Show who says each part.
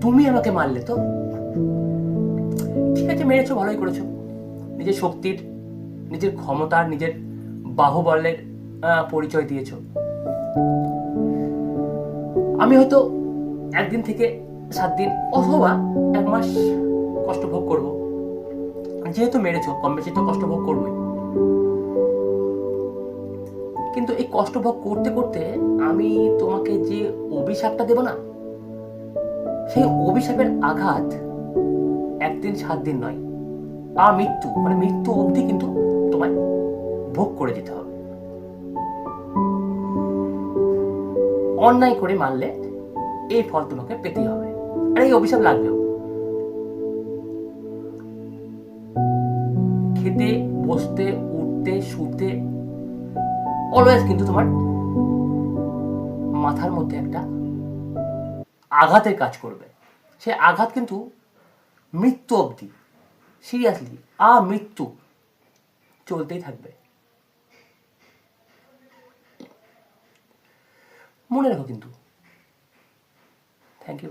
Speaker 1: তুমি আমাকে মারলে তো ঠিক আছে, মেরেছো, ভালোই করেছো। নিজের শক্তির, নিজের ক্ষমতার, নিজের বাহুবলের পরিচয় দিয়েছো। আমি হয়তো 1 দিন থেকে 7 দিন অথবা 1 মাস কষ্ট ভোগ করবো। যেহেতু মেরেছো, কম বেশি তো কষ্ট ভোগ করবোই। কিন্তু এই কষ্ট ভোগ করতে করতে আমি তোমাকে যে অভিশাপটা দেব না, সেই অভিশাপের আঘাত 1 দিন 7 দিন নয়, মৃত্যু, মানে মৃত্যু অবধি কিন্তু তোমায় ভোগ করে যেতে হবে। অন্যায় করে মারলে এই ফল তোমাকে পেতেই হবে, আর এই অভিশাপ লাগবেও। খেতে, বসতে, উঠতে, শুতে অলওয়েজ কিন্তু তোমার মাথার মধ্যে একটা আঘাতের কাজ করবে। সে আঘাত কিন্তু মৃত্যু অবধি, সিরিয়াসলি মৃত্যু চলতেই থাকবে। মনে রাখো কিন্তু। Thank you.